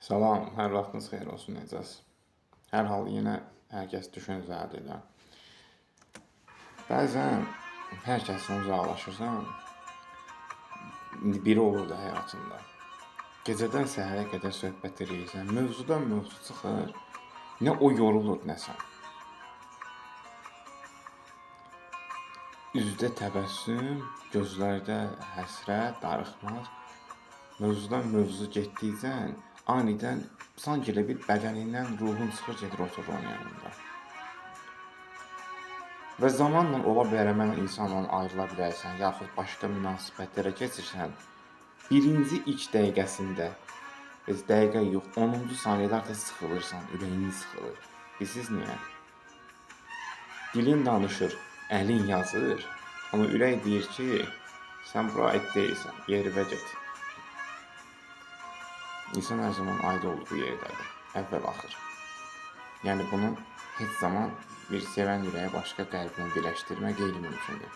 Salam, hər vaxtınız xeyir olsun, necəsiz? Hər hal yenə hər kəs düşüncəlidir də. Bəzən hər kəsdən uzaqlaşırsan, biri olur da həyatında. Gecədən səhərə qədər söhbət edirsən, mövzudan mövzu çıxır. Nə o yorulur, nə sən. Üzdə təbəssüm, gözlərdə həsrət, darıxmaq. Mövzudan mövzu getdikcə anidən sanki elə bir bədənindən ruhun çıxır, gedir oturur onun yanında. Və zamanla ola bilər həmin insanla ayrıla bilərsən, yaxud başqa münasibətlərə keçirsən. Birinci ilk dəqiqəsində, heç dəqiqə yox, 10-cu saniyədə artıq sıxılırsan, ürəyin sıxılır. Bilirsiniz niyə? Dilin danışır, əlin yazır, amma ürək deyir ki, sən bura aid deyilsən, yerivə get. İnsan hər zaman aid olduğu yerdədir, əvvəl-axır. Yəni bunu heç zaman bir sevən ürəyə başqa qəlblə birləşdirmək qeyri-mümkündür.